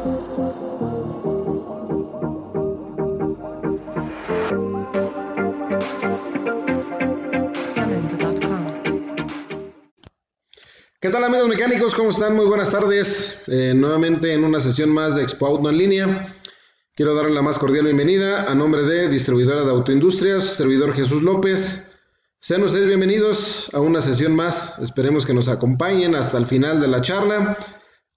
¿Qué tal, amigos mecánicos? ¿Cómo están? Muy buenas tardes. Nuevamente en una sesión más de Expo Auto en línea. Quiero darle la más cordial bienvenida a nombre de Distribuidora de Autoindustrias, servidor Jesús López. Sean ustedes bienvenidos a una sesión más. Esperemos que nos acompañen hasta el final de la charla,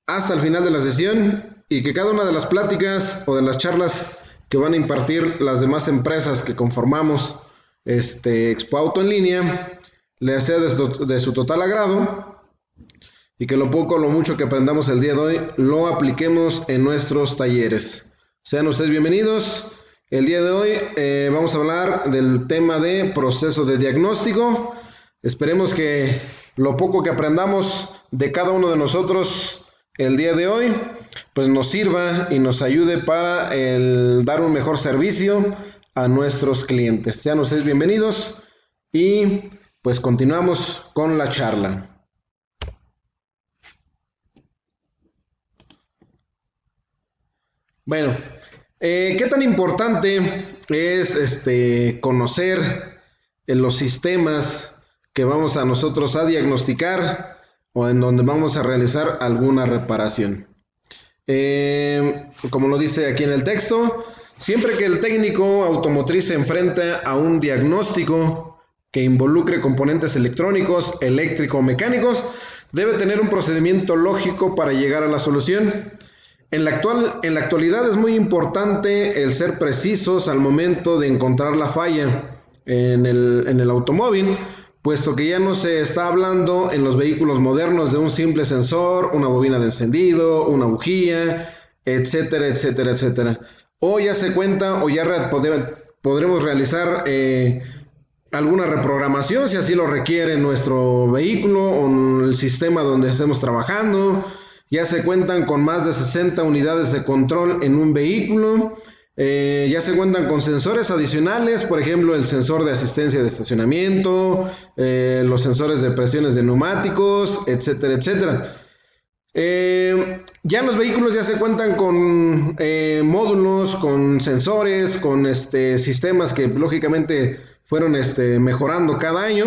hasta el final de la sesión, y que cada una de las pláticas o de las charlas que van a impartir las demás empresas que conformamos Expo Auto en línea les sea de su total agrado, y que lo poco o lo mucho que aprendamos el día de hoy lo apliquemos en nuestros talleres. Sean ustedes bienvenidos. El día de hoy vamos a hablar del tema de proceso de diagnóstico. Esperemos que lo poco que aprendamos de cada uno de nosotros el día de hoy pues nos sirva y nos ayude para dar un mejor servicio a nuestros clientes. Sean ustedes bienvenidos y pues continuamos con la charla. Bueno, ¿qué tan importante es conocer los sistemas que vamos a nosotros a diagnosticar o en donde vamos a realizar alguna reparación? Como lo dice aquí en el texto, siempre que el técnico automotriz se enfrenta a un diagnóstico que involucre componentes electrónicos, eléctrico-mecánicos, debe tener un procedimiento lógico para llegar a la solución. En la actualidad es muy importante el ser precisos al momento de encontrar la falla en el automóvil, puesto que ya no se está hablando en los vehículos modernos de un simple sensor, una bobina de encendido, una bujía, etcétera, etcétera, etcétera. O ya se cuenta o ya podremos realizar alguna reprogramación si así lo requiere nuestro vehículo o el sistema donde estemos trabajando. Ya se cuentan con más de 60 unidades de control en un vehículo. Ya se cuentan con sensores adicionales, por ejemplo, el sensor de asistencia de estacionamiento, los sensores de presiones de neumáticos, etcétera, etcétera. Ya en los vehículos ya se cuentan con módulos, con sensores, con sistemas que lógicamente fueron mejorando cada año,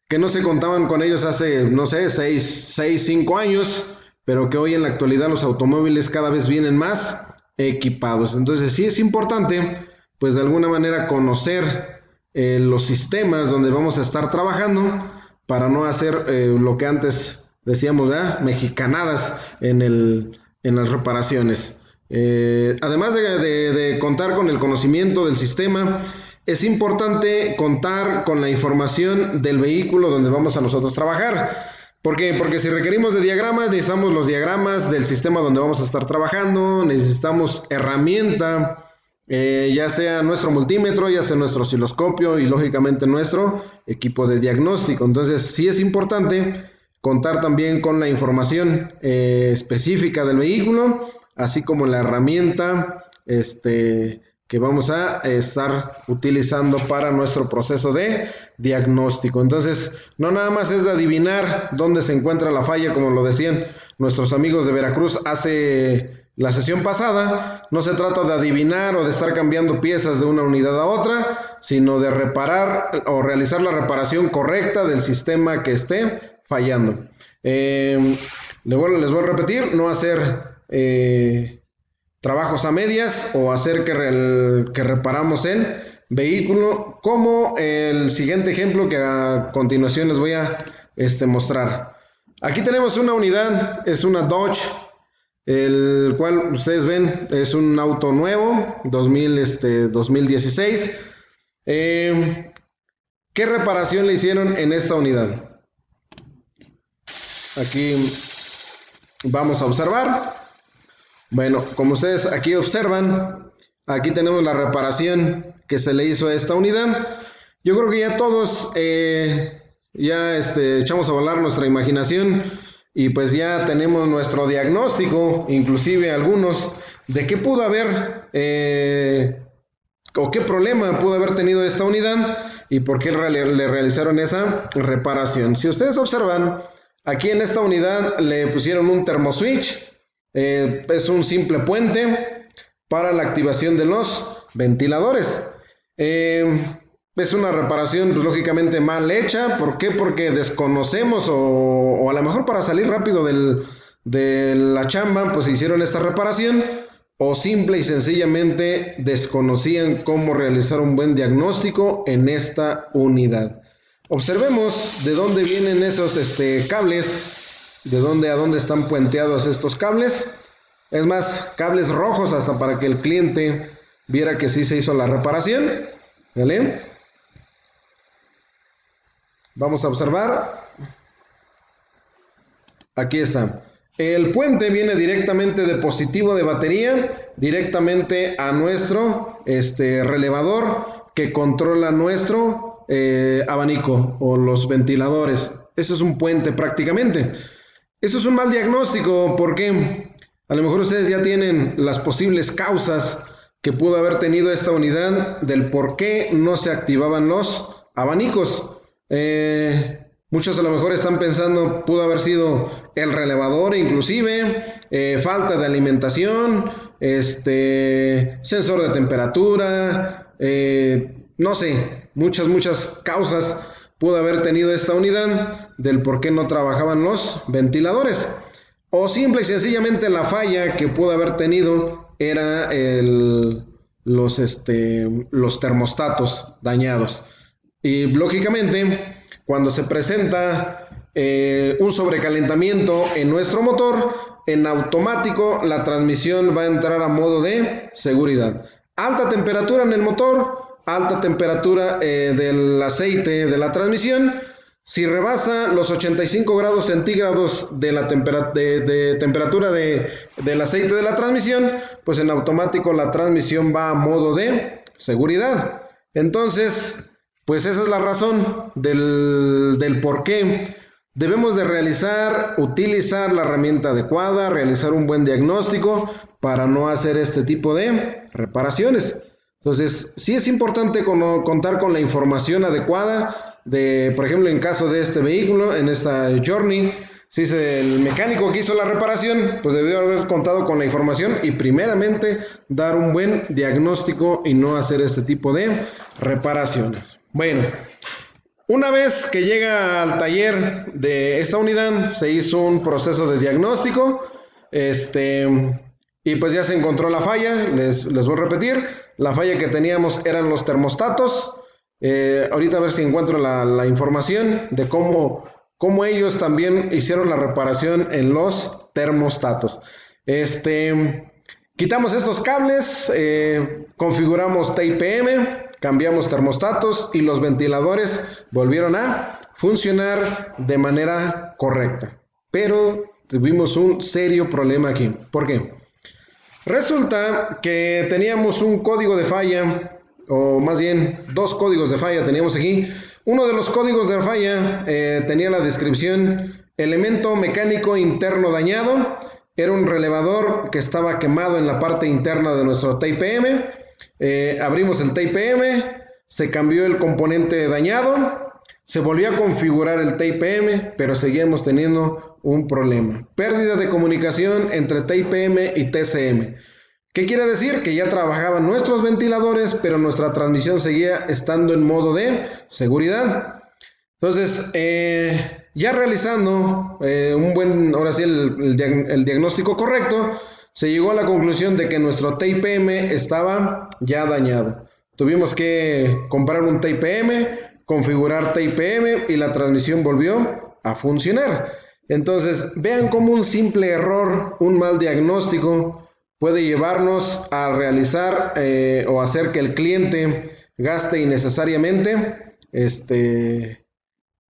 que no se contaban con ellos hace, no sé, 5 años, pero que hoy en la actualidad los automóviles cada vez vienen más equipados. Entonces sí es importante, pues de alguna manera conocer los sistemas donde vamos a estar trabajando para no hacer lo que antes decíamos, ¿verdad? Mexicanadas en las reparaciones. Además de contar con el conocimiento del sistema, es importante contar con la información del vehículo donde vamos a nosotros trabajar. ¿Por qué? Porque si requerimos de diagramas, necesitamos los diagramas del sistema donde vamos a estar trabajando, necesitamos herramienta, ya sea nuestro multímetro, ya sea nuestro osciloscopio y lógicamente nuestro equipo de diagnóstico. Entonces sí es importante contar también con la información específica del vehículo, así como la herramienta que vamos a estar utilizando para nuestro proceso de diagnóstico. Entonces, no nada más es de adivinar dónde se encuentra la falla, como lo decían nuestros amigos de Veracruz hace la sesión pasada. No se trata de adivinar o de estar cambiando piezas de una unidad a otra, sino de reparar o realizar la reparación correcta del sistema que esté fallando. Les voy a repetir, no hacer trabajos a medias o hacer que reparamos el vehículo, como el siguiente ejemplo que a continuación les voy a mostrar. Aquí tenemos una unidad, es una Dodge, el cual ustedes ven es un auto nuevo, 2016. ¿Qué reparación le hicieron en esta unidad? Aquí vamos a observar. Bueno, como ustedes aquí observan, aquí tenemos la reparación que se le hizo a esta unidad. Yo creo que ya todos echamos a volar nuestra imaginación y pues ya tenemos nuestro diagnóstico, inclusive algunos, de qué pudo haber o qué problema pudo haber tenido esta unidad y por qué le realizaron esa reparación. Si ustedes observan, aquí en esta unidad le pusieron un termoswitch. Es un simple puente para la activación de los ventiladores. Es una reparación, pues, lógicamente mal hecha. ¿Por qué? Porque desconocemos o a lo mejor para salir rápido de la chamba, pues hicieron esta reparación, o simple y sencillamente desconocían cómo realizar un buen diagnóstico en esta unidad. Observemos de dónde vienen esos cables, de dónde a dónde están puenteados estos cables. Es más, cables rojos hasta para que el cliente viera que sí se hizo la reparación. ¿Vale? Vamos a observar. Aquí está. El puente viene directamente de positivo de batería, directamente a nuestro relevador que controla nuestro abanico o los ventiladores. Eso es un puente prácticamente. Eso es un mal diagnóstico porque a lo mejor ustedes ya tienen las posibles causas que pudo haber tenido esta unidad del por qué no se activaban los abanicos. Muchos a lo mejor están pensando, pudo haber sido el relevador inclusive, falta de alimentación, sensor de temperatura, no sé, muchas causas pudo haber tenido esta unidad del por qué no trabajaban los ventiladores. O simple y sencillamente la falla que pudo haber tenido era los termostatos dañados. Y lógicamente, cuando se presenta un sobrecalentamiento en nuestro motor, en automático la transmisión va a entrar a modo de seguridad. Alta temperatura en el motor, alta temperatura del aceite de la transmisión. Si rebasa los 85 grados centígrados de la temperatura del aceite de la transmisión, pues en automático la transmisión va a modo de seguridad. Entonces, pues esa es la razón del por qué debemos de utilizar la herramienta adecuada, realizar un buen diagnóstico para no hacer este tipo de reparaciones. Entonces, sí es importante contar con la información adecuada por ejemplo, en caso de este vehículo, en esta Journey, si es el mecánico que hizo la reparación, pues debió haber contado con la información y primeramente dar un buen diagnóstico y no hacer este tipo de reparaciones. Bueno, una vez que llega al taller de esta unidad, se hizo un proceso de diagnóstico, y pues ya se encontró la falla. Les voy a repetir, la falla que teníamos eran los termostatos. Ahorita a ver si encuentro la información de cómo ellos también hicieron la reparación en los termostatos. Quitamos estos cables, configuramos TIPM, cambiamos termostatos y los ventiladores volvieron a funcionar de manera correcta. Pero tuvimos un serio problema aquí. ¿Por qué? Resulta que teníamos un código de falla, o más bien dos códigos de falla teníamos aquí. Uno de los códigos de falla tenía la descripción: elemento mecánico interno dañado. Era un relevador que estaba quemado en la parte interna de nuestro TIPM. Abrimos el TIPM, se cambió el componente dañado, se volvió a configurar el TIPM, pero seguíamos teniendo un problema. Pérdida de comunicación entre TIPM y TCM. ¿Qué quiere decir? Que ya trabajaban nuestros ventiladores, pero nuestra transmisión seguía estando en modo de seguridad. Entonces, ya realizando ahora sí el diagnóstico correcto, se llegó a la conclusión de que nuestro TIPM estaba ya dañado. Tuvimos que comprar un TIPM, configurar TIPM y la transmisión volvió a funcionar. Entonces, vean cómo un simple error, un mal diagnóstico, puede llevarnos a realizar o hacer que el cliente gaste innecesariamente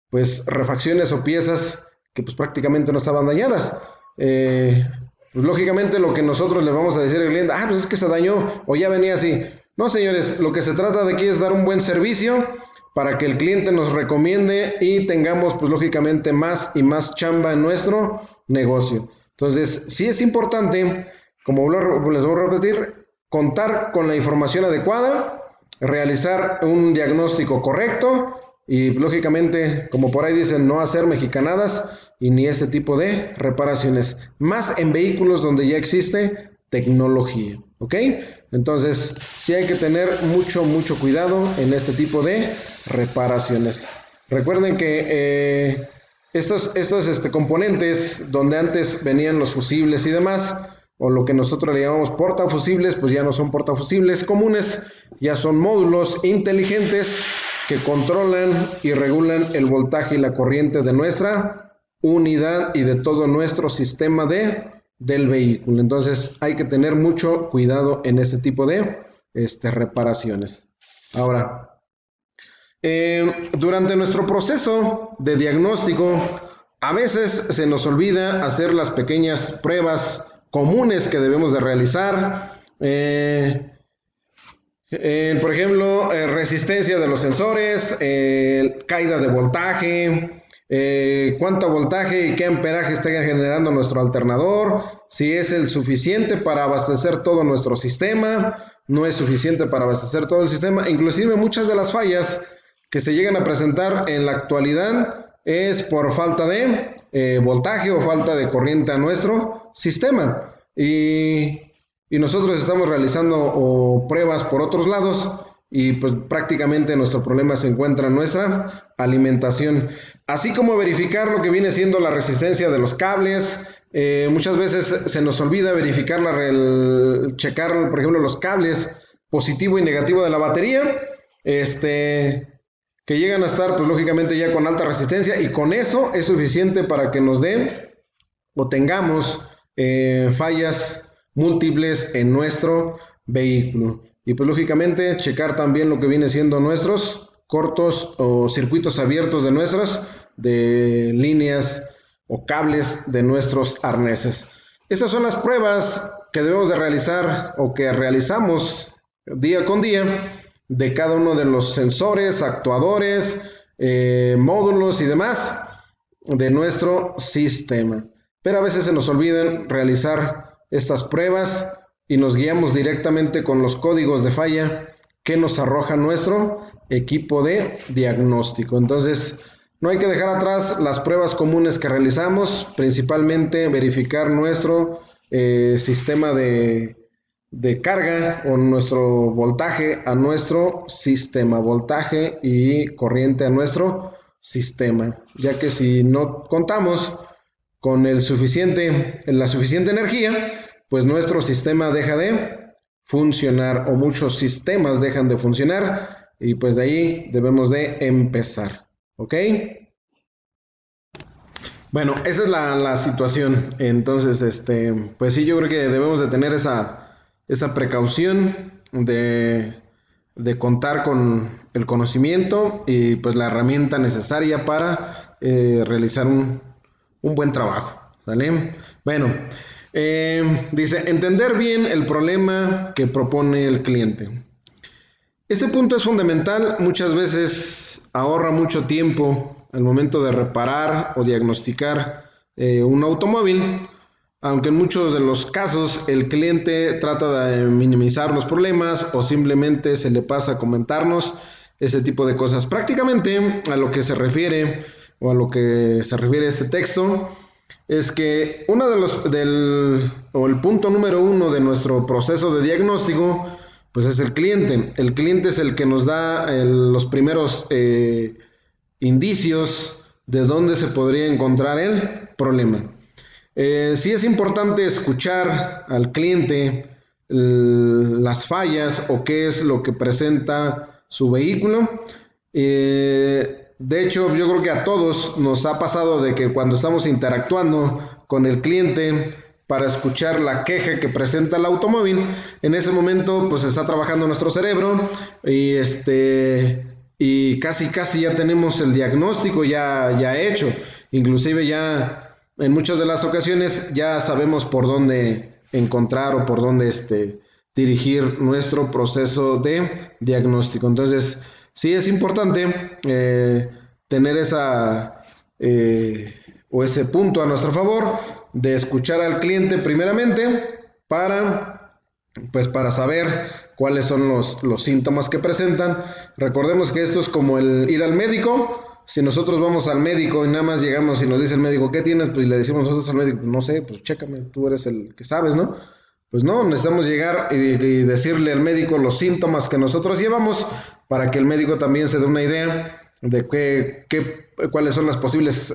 pues refacciones o piezas que pues prácticamente no estaban dañadas. Pues lógicamente lo que nosotros le vamos a decir al cliente, pues es que se dañó o ya venía así. No, señores, lo que se trata de aquí es dar un buen servicio para que el cliente nos recomiende y tengamos pues lógicamente más y más chamba en nuestro negocio. Entonces, sí es importante, como les voy a repetir, contar con la información adecuada, realizar un diagnóstico correcto y lógicamente, como por ahí dicen, no hacer mexicanadas, y ni este tipo de reparaciones, más en vehículos donde ya existe tecnología, ¿ok? Entonces, sí hay que tener mucho cuidado en este tipo de reparaciones. Recuerden que estos componentes donde antes venían los fusibles y demás, o lo que nosotros le llamamos portafusibles, pues ya no son portafusibles comunes, ya son módulos inteligentes que controlan y regulan el voltaje y la corriente de nuestra unidad y de todo nuestro sistema del vehículo. Entonces hay que tener mucho cuidado en este tipo de reparaciones. Ahora, durante nuestro proceso de diagnóstico, a veces se nos olvida hacer las pequeñas pruebas comunes que debemos de realizar. Por ejemplo, resistencia de los sensores, caída de voltaje, cuánto voltaje y qué amperaje está generando nuestro alternador, si es el suficiente para abastecer todo nuestro sistema, no es suficiente para abastecer todo el sistema. Inclusive muchas de las fallas que se llegan a presentar en la actualidad es por falta de voltaje o falta de corriente a nuestro sistema. Y nosotros estamos realizando pruebas por otros lados y pues prácticamente nuestro problema se encuentra en nuestra alimentación. Así como verificar lo que viene siendo la resistencia de los cables. Muchas veces se nos olvida verificar, checar, por ejemplo, los cables positivo y negativo de la batería, que llegan a estar, pues lógicamente ya con alta resistencia, y con eso es suficiente para que nos den o tengamos fallas múltiples en nuestro vehículo. Y pues lógicamente checar también lo que viene siendo nuestros cortos o circuitos abiertos de líneas o cables de nuestros arneses. Esas son las pruebas que debemos de realizar o que realizamos día con día de cada uno de los sensores, actuadores, módulos y demás de nuestro sistema. Pero a veces se nos olvidan realizar estas pruebas y nos guiamos directamente con los códigos de falla que nos arroja nuestro equipo de diagnóstico. Entonces, no hay que dejar atrás las pruebas comunes que realizamos, principalmente verificar nuestro sistema de carga o nuestro voltaje a nuestro sistema, voltaje y corriente a nuestro sistema, ya que si no contamos con la suficiente energía, pues nuestro sistema deja de funcionar o muchos sistemas dejan de funcionar y pues de ahí debemos de empezar, ¿ok? Bueno, esa es la situación. Entonces, pues sí, yo creo que debemos de tener esa precaución de contar con el conocimiento y pues la herramienta necesaria para realizar un buen trabajo, ¿vale? Bueno, dice, entender bien el problema que propone el cliente. Este punto es fundamental, muchas veces ahorra mucho tiempo al momento de reparar o diagnosticar un automóvil, aunque en muchos de los casos el cliente trata de minimizar los problemas o simplemente se le pasa a comentarnos ese tipo de cosas. Prácticamente a lo que se refiere o a lo que se refiere este texto es que uno el punto número 1 de nuestro proceso de diagnóstico pues es el cliente. El cliente es el que nos da los primeros indicios de dónde se podría encontrar el problema. Sí es importante escuchar al cliente las fallas o qué es lo que presenta su vehículo. De hecho, yo creo que a todos nos ha pasado de que cuando estamos interactuando con el cliente para escuchar la queja que presenta el automóvil, en ese momento pues está trabajando nuestro cerebro y casi ya tenemos el diagnóstico ya hecho. Inclusive ya en muchas de las ocasiones ya sabemos por dónde encontrar o por dónde dirigir nuestro proceso de diagnóstico. Entonces, sí es importante tener ese punto a nuestro favor de escuchar al cliente primeramente para saber cuáles son los síntomas que presentan. Recordemos que esto es como el ir al médico. si nosotros vamos al médico y nada más llegamos y nos dice el médico, ¿qué tienes? Pues le decimos nosotros al médico, no sé, pues chécame, tú eres el que sabes, ¿no? Pues no, necesitamos llegar y decirle al médico los síntomas que nosotros llevamos para que el médico también se dé una idea de cuáles son las posibles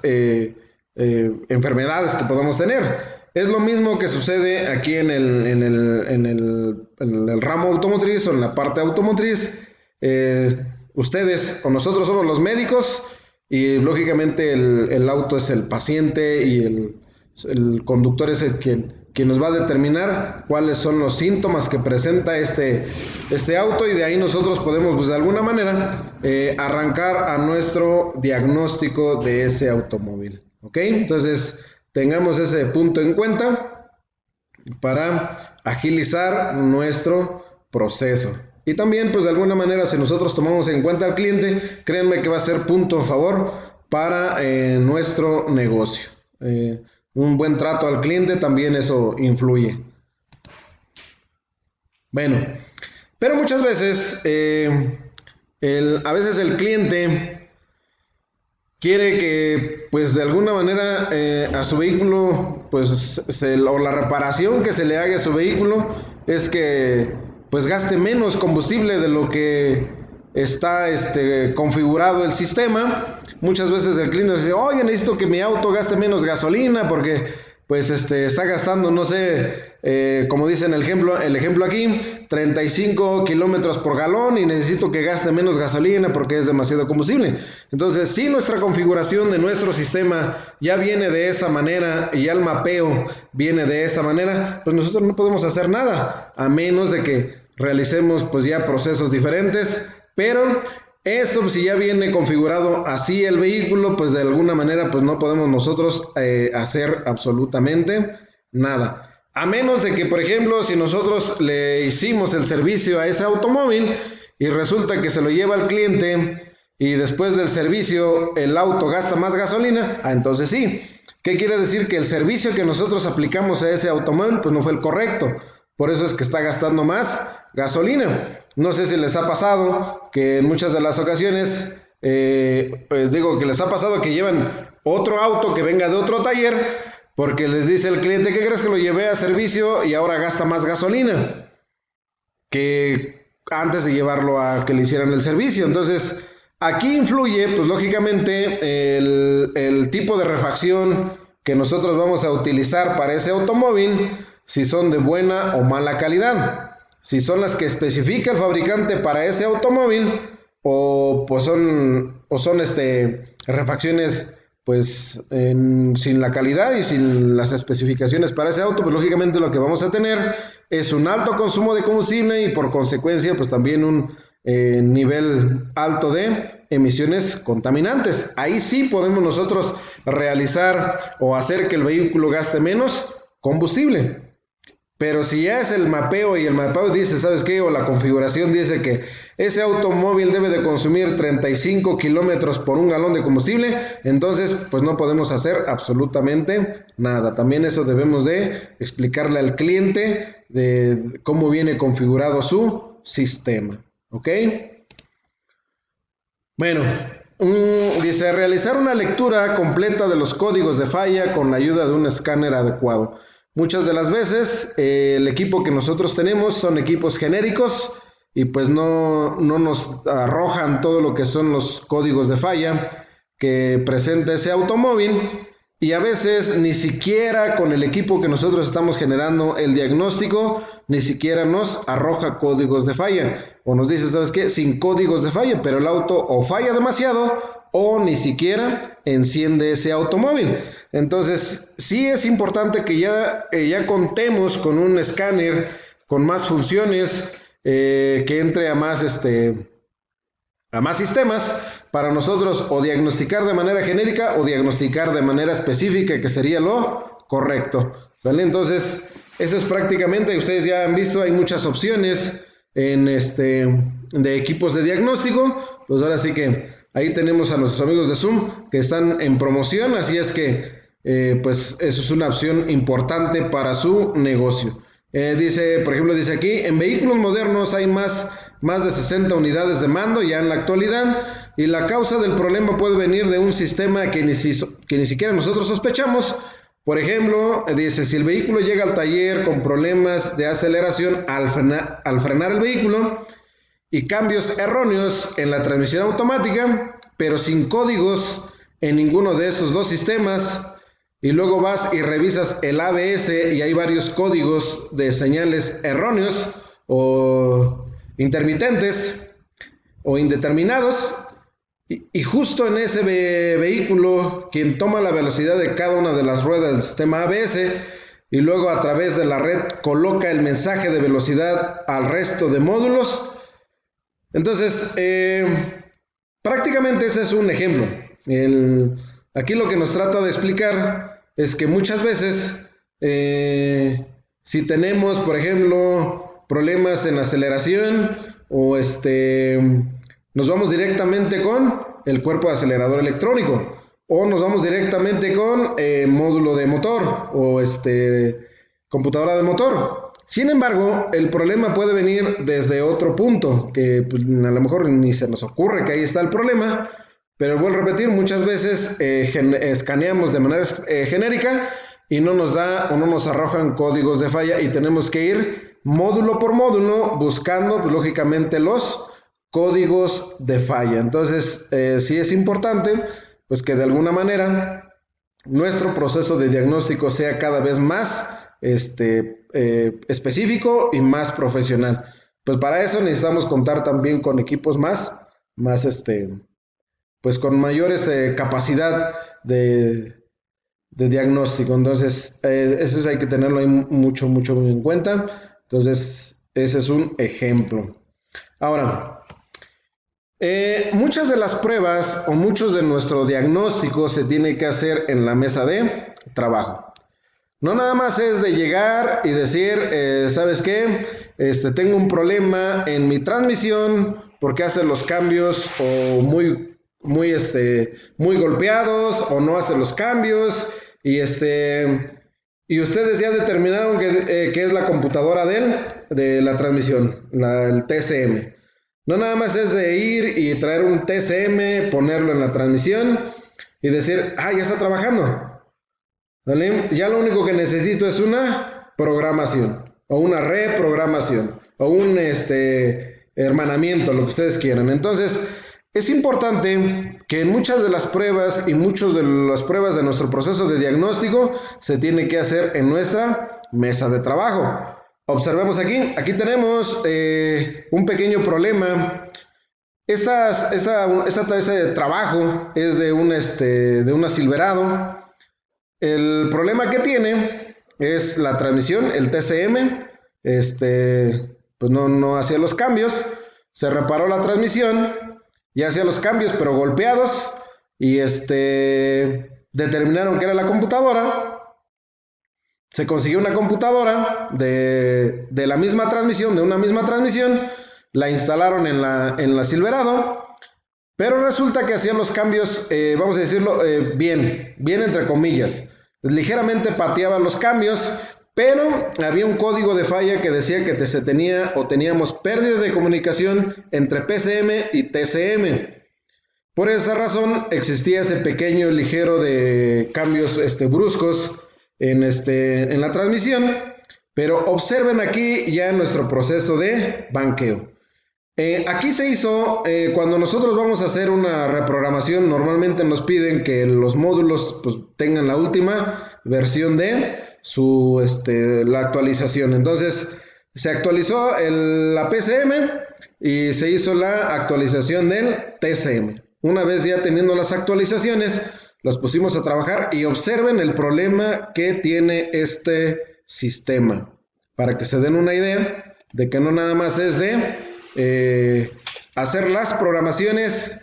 enfermedades que podamos tener. Es lo mismo que sucede aquí en el ramo automotriz o en la parte automotriz. Ustedes o nosotros somos los médicos y lógicamente el auto es el paciente y el conductor es quien nos va a determinar cuáles son los síntomas que presenta este auto, y de ahí nosotros podemos, pues, de alguna manera arrancar a nuestro diagnóstico de ese automóvil. ¿Ok? Entonces, tengamos ese punto en cuenta para agilizar nuestro proceso. Y también, pues de alguna manera, si nosotros tomamos en cuenta al cliente, créanme que va a ser punto a favor para nuestro negocio. Un buen trato al cliente también eso influye. Bueno, pero muchas veces, a veces el cliente quiere que, pues de alguna manera, a su vehículo, pues, o la reparación que se le haga a su vehículo es que, pues, gaste menos combustible de lo que está configurado el sistema. Muchas veces el cliente dice, oye, necesito que mi auto gaste menos gasolina porque, pues, está gastando, no sé, como dicen el ejemplo aquí, 35 kilómetros por galón y necesito que gaste menos gasolina porque es demasiado combustible. Entonces, si nuestra configuración de nuestro sistema ya viene de esa manera y ya el mapeo viene de esa manera, pues nosotros no podemos hacer nada, a menos de que realicemos, pues, ya procesos diferentes, pero esto, si ya viene configurado así el vehículo, pues de alguna manera, pues no podemos nosotros hacer absolutamente nada. A menos de que, por ejemplo, si nosotros le hicimos el servicio a ese automóvil y resulta que se lo lleva al cliente y después del servicio el auto gasta más gasolina, entonces sí. ¿Qué quiere decir? Que el servicio que nosotros aplicamos a ese automóvil, pues no fue el correcto. Por eso es que está gastando más gasolina. No sé si les ha pasado que en muchas de las ocasiones, digo que les ha pasado que llevan otro auto que venga de otro taller porque les dice el cliente, ¿qué crees que lo llevé a servicio y ahora gasta más gasolina que antes de llevarlo a que le hicieran el servicio? Entonces, aquí influye, pues lógicamente, el tipo de refacción que nosotros vamos a utilizar para ese automóvil, si son de buena o mala calidad. Si son las que especifica el fabricante para ese automóvil o son refacciones, pues sin la calidad y sin las especificaciones para ese auto, pues lógicamente lo que vamos a tener es un alto consumo de combustible y por consecuencia pues también un nivel alto de emisiones contaminantes. Ahí sí podemos nosotros realizar o hacer que el vehículo gaste menos combustible. Pero si ya es el mapeo y el mapeo dice, ¿sabes qué? O la configuración dice que ese automóvil debe de consumir 35 kilómetros por un galón de combustible, entonces pues no podemos hacer absolutamente nada. También eso debemos de explicarle al cliente de cómo viene configurado su sistema. ¿Ok? Bueno, dice, realizar una lectura completa de los códigos de falla con la ayuda de un escáner adecuado. Muchas de las veces el equipo que nosotros tenemos son equipos genéricos y pues no nos arrojan todo lo que son los códigos de falla que presenta ese automóvil, y a veces ni siquiera con el equipo que nosotros estamos generando el diagnóstico ni siquiera nos arroja códigos de falla o nos dice, ¿sabes qué? Sin códigos de falla, pero el auto o falla demasiado o ni siquiera enciende ese automóvil. Entonces, sí es importante que ya contemos con un escáner con más funciones, que entre a más sistemas para nosotros o diagnosticar de manera genérica o diagnosticar de manera específica, que sería lo correcto. ¿Vale? Entonces, eso es prácticamente, ustedes ya han visto, hay muchas opciones de equipos de diagnóstico. Pues ahora sí que ahí tenemos a nuestros amigos de Zoom que están en promoción, así es que pues eso es una opción importante para su negocio. Dice, por ejemplo, dice aquí, en vehículos modernos hay más de 60 unidades de mando ya en la actualidad, y la causa del problema puede venir de un sistema que ni siquiera nosotros sospechamos. Por ejemplo, dice, si el vehículo llega al taller con problemas de aceleración al frenar el vehículo y cambios erróneos en la transmisión automática, pero sin códigos en ninguno de esos dos sistemas, y luego vas y revisas el ABS y hay varios códigos de señales erróneos o intermitentes o indeterminados, y justo en ese vehículo quien toma la velocidad de cada una de las ruedas del sistema ABS y luego a través de la red coloca el mensaje de velocidad al resto de módulos. Entonces, prácticamente ese es un ejemplo. Aquí lo que nos trata de explicar es que muchas veces, si tenemos, por ejemplo, problemas en aceleración o nos vamos directamente con el cuerpo de acelerador electrónico o nos vamos directamente con módulo de motor o computadora de motor. Sin embargo, el problema puede venir desde otro punto, que pues, a lo mejor ni se nos ocurre que ahí está el problema, pero vuelvo a repetir, muchas veces escaneamos de manera genérica y no nos da o no nos arrojan códigos de falla y tenemos que ir módulo por módulo buscando, pues, lógicamente, los códigos de falla. Entonces, sí es importante, pues que de alguna manera nuestro proceso de diagnóstico sea cada vez más específico y más profesional. Pues para eso necesitamos contar también con equipos más pues con mayores capacidad de diagnóstico. Entonces, eso hay que tenerlo ahí mucho en cuenta. Entonces, ese es un ejemplo. Ahora, muchas de las pruebas o muchos de nuestro diagnóstico se tiene que hacer en la mesa de trabajo. No nada más es de llegar y decir, ¿sabes qué? Tengo un problema en mi transmisión porque hace los cambios o muy golpeados o no hace los cambios y ustedes ya determinaron que es la computadora de la transmisión, el TCM. No nada más es de ir y traer un TCM, ponerlo en la transmisión y decir, ya está trabajando. ¿Vale? Ya lo único que necesito es una programación o una reprogramación o un hermanamiento, lo que ustedes quieran. Entonces, es importante que en muchas de las pruebas y muchas de las pruebas de nuestro proceso de diagnóstico se tiene que hacer en nuestra mesa de trabajo. Observemos aquí tenemos un pequeño problema. Ese trabajo es de una Silverado. El problema que tiene es la transmisión, el TCM, pues no hacía los cambios, se reparó la transmisión, ya hacía los cambios pero golpeados y determinaron que era la computadora. Se consiguió una computadora de la misma transmisión, de una misma transmisión, la instalaron en la Silverado, pero resulta que hacían los cambios, vamos a decirlo, bien entre comillas. Ligeramente pateaban los cambios, pero había un código de falla que decía que se tenía o teníamos pérdida de comunicación entre PCM y TCM. Por esa razón existía ese pequeño ligero de cambios bruscos en la transmisión, pero observen aquí ya nuestro proceso de banqueo. Aquí se hizo, cuando nosotros vamos a hacer una reprogramación, normalmente nos piden que los módulos pues, tengan la última versión de la actualización. Entonces, se actualizó la PCM y se hizo la actualización del TCM. Una vez ya teniendo las actualizaciones, las pusimos a trabajar y observen el problema que tiene este sistema, para que se den una idea de que no nada más es de hacer las programaciones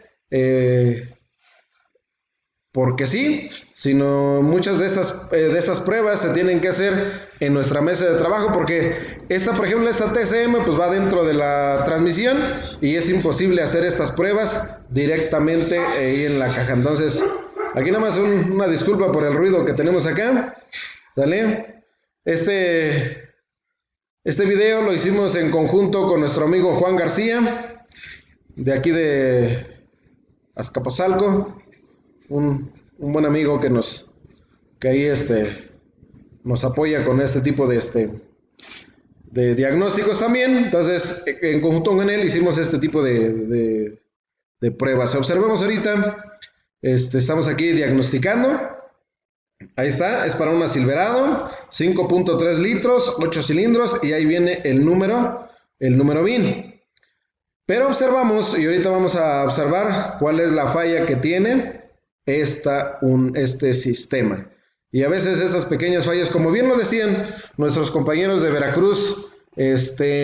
porque sí, sino muchas de estas pruebas se tienen que hacer en nuestra mesa de trabajo, porque por ejemplo, esta TCM pues va dentro de la transmisión y es imposible hacer estas pruebas directamente ahí en la caja. Entonces, aquí nada más una disculpa por el ruido que tenemos acá, ¿sale? Este video lo hicimos en conjunto con nuestro amigo Juan García, de aquí de Azcapotzalco, un buen amigo que ahí nos apoya con este tipo de diagnósticos también. Entonces, en conjunto con él hicimos este tipo de pruebas. Observemos ahorita, estamos aquí diagnosticando. Ahí está, es para una Silverado, 5.3 litros, 8 cilindros, y ahí viene el número VIN. Pero observamos, y ahorita vamos a observar cuál es la falla que tiene este sistema. Y a veces esas pequeñas fallas, como bien lo decían nuestros compañeros de Veracruz, el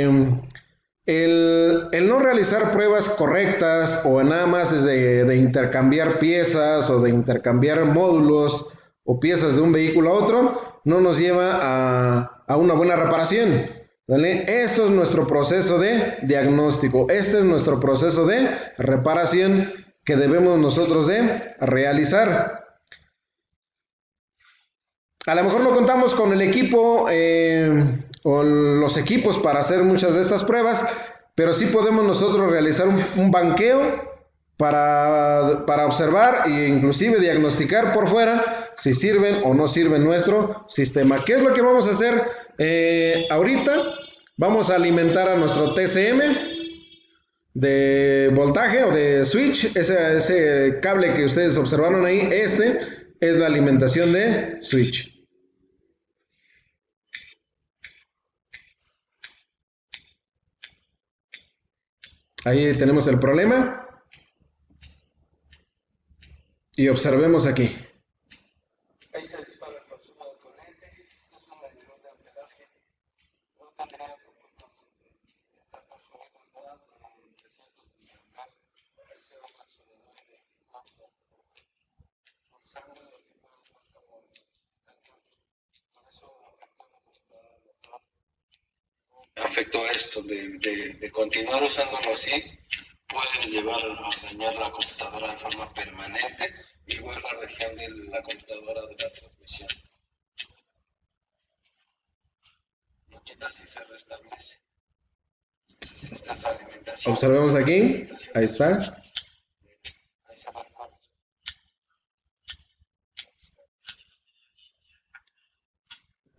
no realizar pruebas correctas o nada más es de intercambiar piezas o de intercambiar módulos o piezas de un vehículo a otro, no nos lleva a una buena reparación, ¿vale? Eso es nuestro proceso de diagnóstico, este es nuestro proceso de reparación que debemos nosotros de realizar. A lo mejor no contamos con el equipo o los equipos para hacer muchas de estas pruebas, pero sí podemos nosotros realizar un banqueo para observar e inclusive diagnosticar por fuera si sirven o no sirven nuestro sistema. ¿Qué es lo que vamos a hacer ahorita? Vamos a alimentar a nuestro TCM de voltaje o de switch, ese cable que ustedes observaron ahí, es la alimentación de switch. Ahí tenemos el problema. Y observemos aquí. Ahí se dispara el consumo de corriente. Esto es un medidor de amperaje. No tendría por qué estar consumiendo más de 300 miliamperes. Ahí se ve el acelerador de 4 pulsando lo que podemos ver como estancando. Por eso afectó la computadora local. Afectó esto de continuar usándolo así, pueden llevar a dañar la computadora de forma permanente, igual la región de la computadora de la transmisión. Lo quitas y se restablece. Entonces, esta es alimentación. Observemos aquí, ahí está. Ahí se va el corte.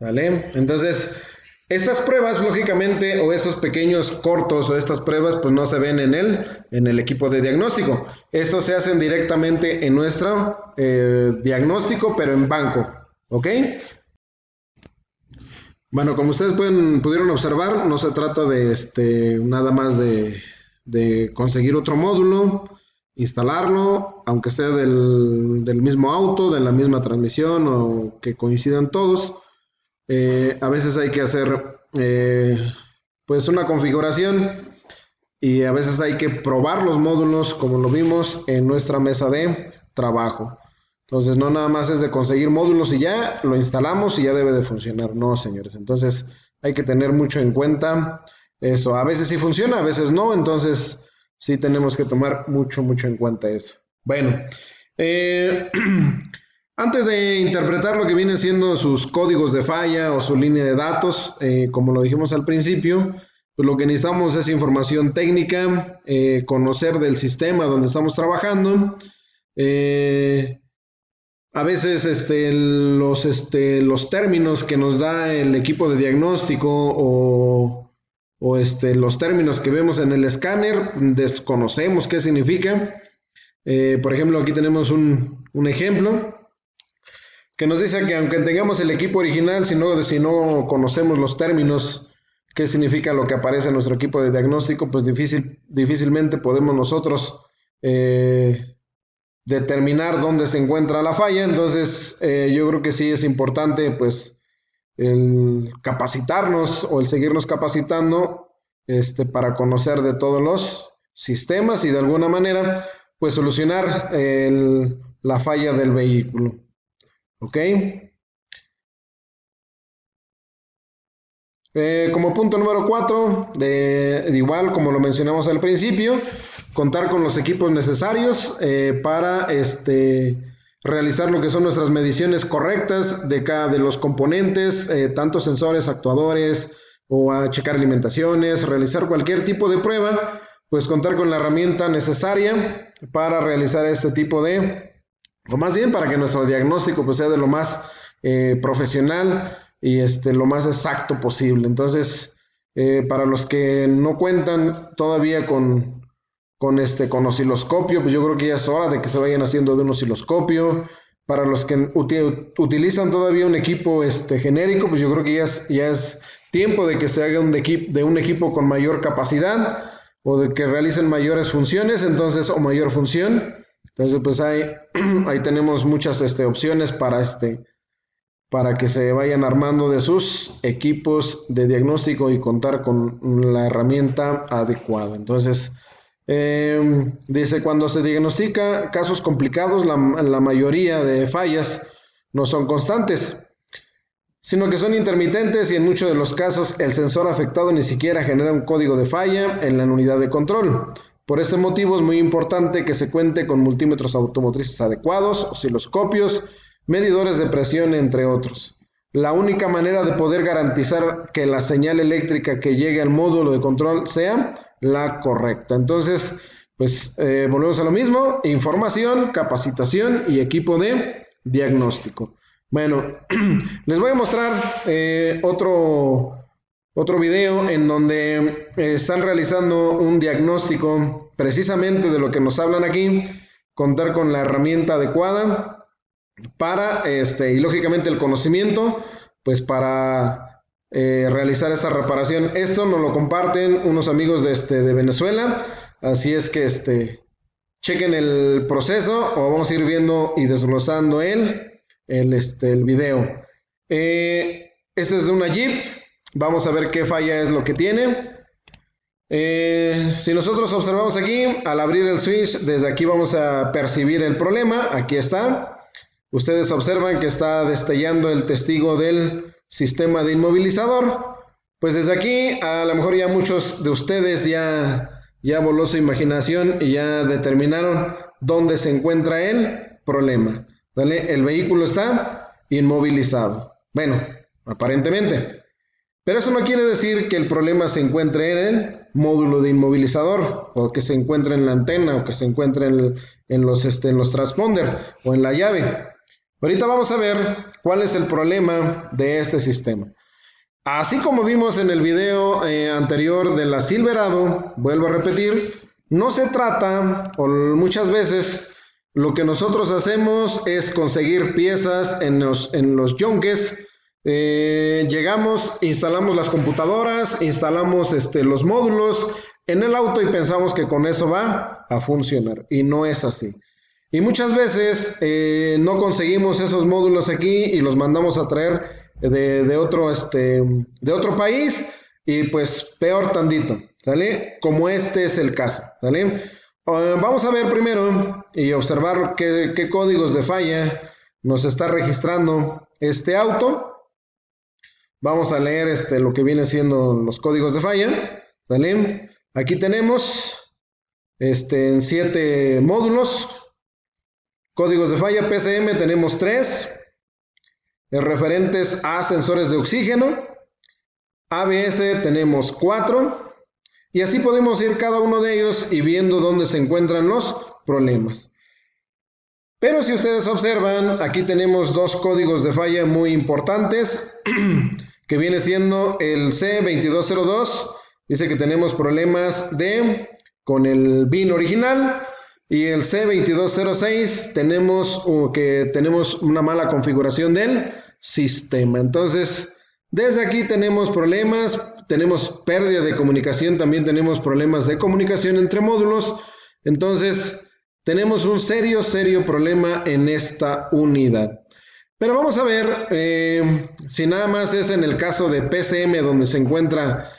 ¿Vale? Entonces, estas pruebas, lógicamente, o esos pequeños cortos o estas pruebas, pues no se ven en el equipo de diagnóstico. Estos se hacen directamente en nuestro diagnóstico, pero en banco. ¿Ok? Bueno, como ustedes pudieron observar, no se trata de nada más de conseguir otro módulo, instalarlo, aunque sea del mismo auto, de la misma transmisión o que coincidan todos. A veces hay que hacer pues una configuración y a veces hay que probar los módulos como lo vimos en nuestra mesa de trabajo. Entonces no nada más es de conseguir módulos y ya lo instalamos y ya debe de funcionar. No, señores. Entonces hay que tener mucho en cuenta eso. A veces sí funciona, a veces no. Entonces sí tenemos que tomar mucho en cuenta eso. Bueno, antes de interpretar lo que vienen siendo sus códigos de falla o su línea de datos, como lo dijimos al principio, pues lo que necesitamos es información técnica, conocer del sistema donde estamos trabajando. A veces los términos que nos da el equipo de diagnóstico o los términos que vemos en el escáner, desconocemos qué significa. Por ejemplo, aquí tenemos un ejemplo que nos dice que aunque tengamos el equipo original, si no conocemos los términos, qué significa lo que aparece en nuestro equipo de diagnóstico, pues difícilmente podemos nosotros determinar dónde se encuentra la falla. Entonces yo creo que sí es importante pues el capacitarnos o el seguirnos capacitando para conocer de todos los sistemas y de alguna manera pues solucionar la falla del vehículo. ¿Ok? Como punto número 4, igual como lo mencionamos al principio, contar con los equipos necesarios para realizar lo que son nuestras mediciones correctas de cada de los componentes, tanto sensores, actuadores, o a checar alimentaciones, realizar cualquier tipo de prueba, pues contar con la herramienta necesaria para realizar este tipo o más bien para que nuestro diagnóstico pues sea de lo más profesional y lo más exacto posible. Entonces, para los que no cuentan todavía con osciloscopio, pues yo creo que ya es hora de que se vayan haciendo de un osciloscopio. Para los que utilizan todavía un equipo genérico, pues yo creo que ya es tiempo de que se haga de un equipo con mayor capacidad o de que realicen mayores funciones, entonces, o mayor función. Entonces, pues ahí tenemos muchas opciones para que se vayan armando de sus equipos de diagnóstico y contar con la herramienta adecuada. Entonces, dice, cuando se diagnostica casos complicados, la mayoría de fallas no son constantes, sino que son intermitentes y en muchos de los casos el sensor afectado ni siquiera genera un código de falla en la unidad de control. Por este motivo es muy importante que se cuente con multímetros automotrices adecuados, osciloscopios, medidores de presión, entre otros. La única manera de poder garantizar que la señal eléctrica que llegue al módulo de control sea la correcta. Entonces, pues volvemos a lo mismo: información, capacitación y equipo de diagnóstico. Bueno, les voy a mostrar otro video en donde están realizando un diagnóstico precisamente de lo que nos hablan aquí: contar con la herramienta adecuada para, y lógicamente el conocimiento, pues para realizar esta reparación. Esto nos lo comparten unos amigos de Venezuela, así es que chequen el proceso, o vamos a ir viendo y desglosando el video. Este es de una Jeep. Vamos a ver qué falla es lo que tiene. Si nosotros observamos aquí, al abrir el switch, desde aquí vamos a percibir el problema. Aquí está. Ustedes observan que está destellando el testigo del sistema de inmovilizador. Pues desde aquí, a lo mejor ya muchos de ustedes ya voló su imaginación y ya determinaron dónde se encuentra el problema. ¿Vale? El vehículo está inmovilizado. Bueno, aparentemente. Pero eso no quiere decir que el problema se encuentre en el módulo de inmovilizador, o que se encuentre en la antena, o que se encuentre en los transponder o en la llave. Ahorita vamos a ver cuál es el problema de este sistema. Así como vimos en el video anterior de la Silverado, vuelvo a repetir, no se trata, o muchas veces lo que nosotros hacemos es conseguir piezas en los yonques. Llegamos, instalamos las computadoras, instalamos los módulos en el auto y pensamos que con eso va a funcionar, y no es así. Y muchas veces no conseguimos esos módulos aquí y los mandamos a traer de otro país, y pues peor tantito, ¿vale? Como este es el caso, ¿vale? Vamos a ver primero y observar qué códigos de falla nos está registrando este auto. Vamos a leer lo que viene siendo los códigos de falla, ¿vale? Aquí tenemos en 7 módulos. Códigos de falla PCM tenemos 3. Referentes a sensores de oxígeno. ABS tenemos 4. Y así podemos ir cada uno de ellos y viendo dónde se encuentran los problemas. Pero si ustedes observan, aquí tenemos 2 códigos de falla muy importantes, que viene siendo el C2202, dice que tenemos problemas con el BIN original, y el C2206 tenemos una mala configuración del sistema. Entonces, desde aquí tenemos problemas, tenemos pérdida de comunicación, también tenemos problemas de comunicación entre módulos. Entonces, tenemos un serio problema en esta unidad. Pero vamos a ver si nada más es en el caso de PCM donde se encuentra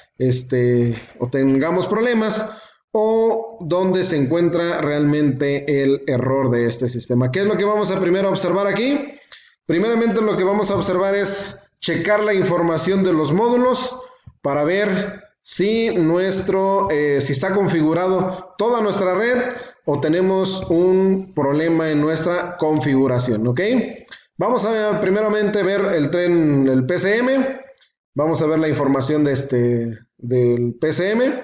o tengamos problemas, o donde se encuentra realmente el error de este sistema. ¿Qué es lo que vamos a primero observar aquí? Primeramente lo que vamos a observar es checar la información de los módulos para ver si está configurado toda nuestra red o tenemos un problema en nuestra configuración, ¿ok? Vamos a primeramente ver el PCM. Vamos a ver la información del PCM.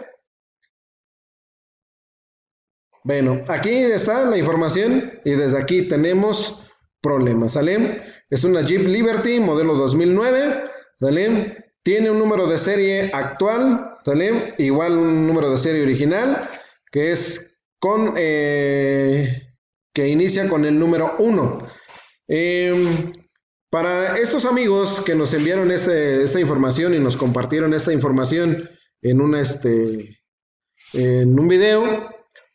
Bueno, aquí está la información y desde aquí tenemos problemas, ¿sale? Es una Jeep Liberty modelo 2009, ¿sale? Tiene un número de serie actual, ¿sale? Igual un número de serie original, que es que inicia con el número 1. Para estos amigos que nos enviaron esta información y nos compartieron esta información en en un video,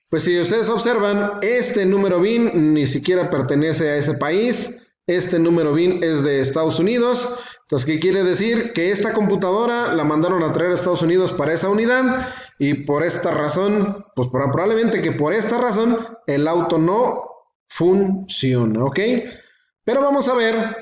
pues si ustedes observan, este número BIN ni siquiera pertenece a ese país. Este número BIN es de Estados Unidos. Entonces, ¿qué quiere decir? Que esta computadora la mandaron a traer a Estados Unidos para esa unidad y por esta razón, pues probablemente que por esta razón el auto no funciona, ¿ok? Pero vamos a ver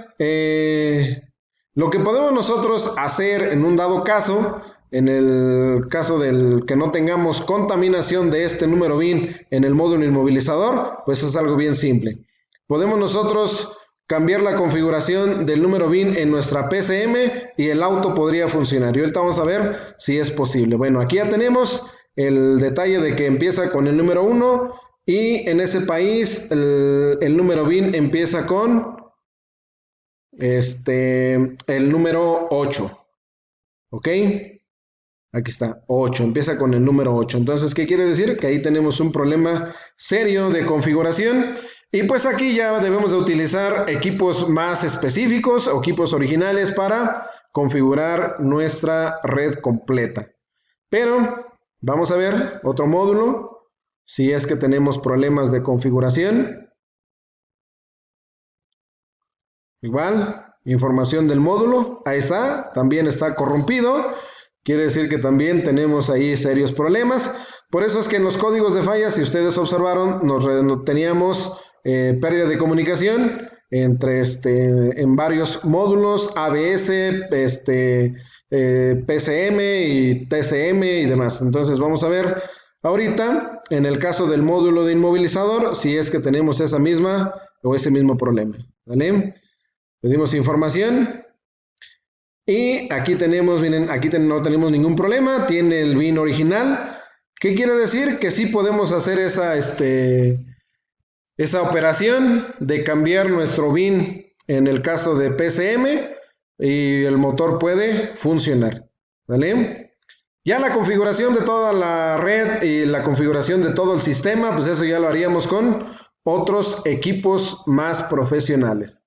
lo que podemos nosotros hacer en un dado caso. En el caso del que no tengamos contaminación de este número BIN en el módulo inmovilizador, pues es algo bien simple. Podemos nosotros cambiar la configuración del número BIN en nuestra PCM y el auto podría funcionar. Y ahorita vamos a ver si es posible. Bueno, aquí ya tenemos el detalle de que empieza con el número 1 y en ese país el número BIN empieza con el número 8. ¿Ok? Aquí está, 8, empieza con el número 8. Entonces, ¿qué quiere decir? Que ahí tenemos un problema serio de configuración. Y pues aquí ya debemos de utilizar equipos más específicos o equipos originales para configurar nuestra red completa. Pero vamos a ver otro módulo, si es que tenemos problemas de configuración. Igual, información del módulo, ahí está, también está corrompido. Quiere decir que también tenemos ahí serios problemas. Por eso es que en los códigos de fallas, si ustedes observaron, teníamos pérdida de comunicación entre en varios módulos, ABS, PCM y TCM y demás. Entonces vamos a ver ahorita, en el caso del módulo de inmovilizador, si es que tenemos esa misma o ese mismo problema. ¿Vale? Pedimos información. Y aquí tenemos, miren, aquí no tenemos ningún problema, tiene el BIN original. ¿Qué quiere decir? Que sí podemos hacer esa operación de cambiar nuestro BIN en el caso de PCM y el motor puede funcionar, ¿vale? Ya la configuración de toda la red y la configuración de todo el sistema, pues eso ya lo haríamos con otros equipos más profesionales.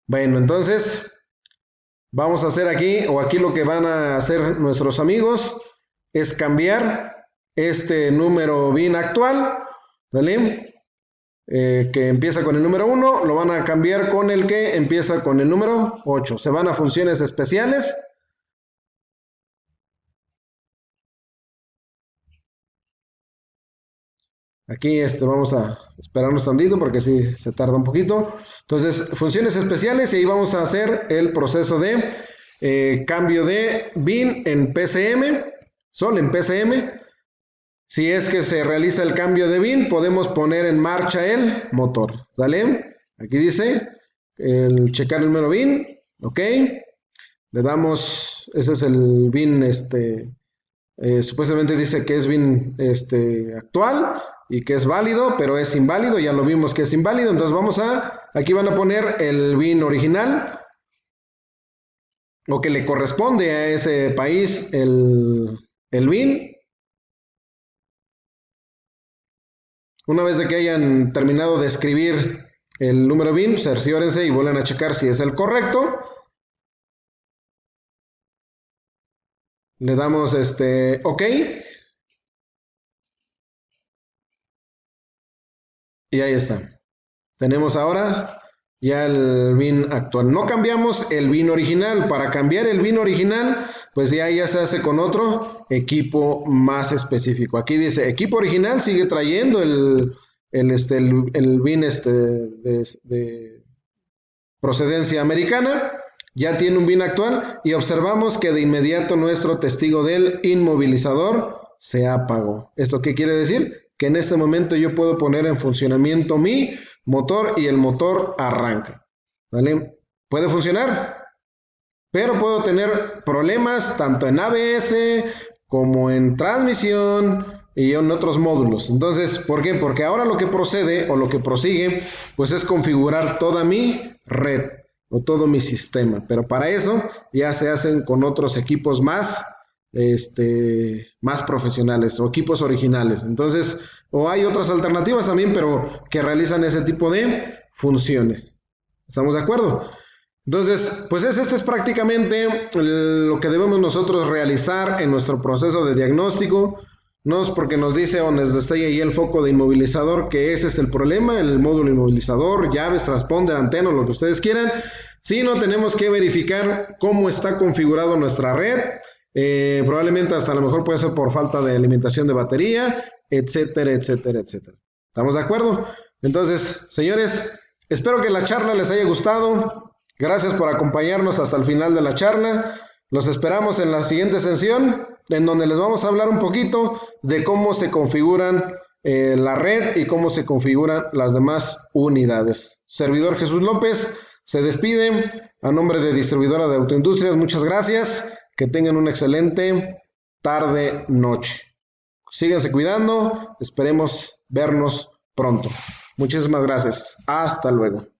Bueno, entonces vamos a hacer aquí, o aquí lo que van a hacer nuestros amigos es cambiar este número BIN actual, ¿vale? Que empieza con el número 1, lo van a cambiar con el que empieza con el número 8. Se van a funciones especiales. Aquí vamos a esperarnos tantito porque sí se tarda un poquito. Entonces, funciones especiales y ahí vamos a hacer el proceso de cambio de BIN en PCM, solo en PCM. Si es que se realiza el cambio de BIN, podemos poner en marcha el motor. ¿Vale? Aquí dice checar el número BIN. Ok. Le damos, ese es el BIN, supuestamente dice que es BIN actual y que es válido, pero es inválido, ya lo vimos que es inválido, entonces aquí van a poner el BIN original, o que le corresponde a ese país el BIN. Una vez de que hayan terminado de escribir el número BIN, cerciórense y vuelvan a checar si es el correcto. Le damos OK. Y ahí está. Tenemos ahora ya el BIN actual. No cambiamos el BIN original. Para cambiar el BIN original, pues ya se hace con otro equipo más específico. Aquí dice equipo original, sigue trayendo el BIN de procedencia americana. Ya tiene un BIN actual y observamos que de inmediato nuestro testigo del inmovilizador se apagó. ¿Esto qué quiere decir? Que en este momento yo puedo poner en funcionamiento mi motor y el motor arranca. ¿Vale? ¿Puede funcionar? pero puedo tener problemas tanto en ABS como en transmisión y en otros módulos. Entonces, ¿por qué? Porque ahora lo que procede o lo que prosigue, pues es configurar toda mi red o todo mi sistema. Pero para eso ya se hacen con otros equipos más, más profesionales o equipos originales. Entonces, o hay otras alternativas también, pero que realizan ese tipo de funciones. ¿Estamos de acuerdo? Entonces, pues este es prácticamente lo que debemos nosotros realizar en nuestro proceso de diagnóstico. No es porque nos dice o nos destella ahí el foco de inmovilizador que ese es el problema, el módulo inmovilizador, llaves, transponder, antena, lo que ustedes quieran, sino tenemos que verificar cómo está configurado nuestra red. Probablemente hasta a lo mejor puede ser por falta de alimentación de batería, etcétera, etcétera, etcétera. ¿Estamos de acuerdo? Entonces, señores, espero que la charla les haya gustado. Gracias por acompañarnos hasta el final de la charla. Los esperamos en la siguiente sesión, en donde les vamos a hablar un poquito de cómo se configuran la red y cómo se configuran las demás unidades. Servidor Jesús López se despide a nombre de Distribuidora de Autoindustrias. Muchas gracias. Que tengan una excelente tarde, noche. Síganse cuidando. Esperemos vernos pronto. Muchísimas gracias. Hasta luego.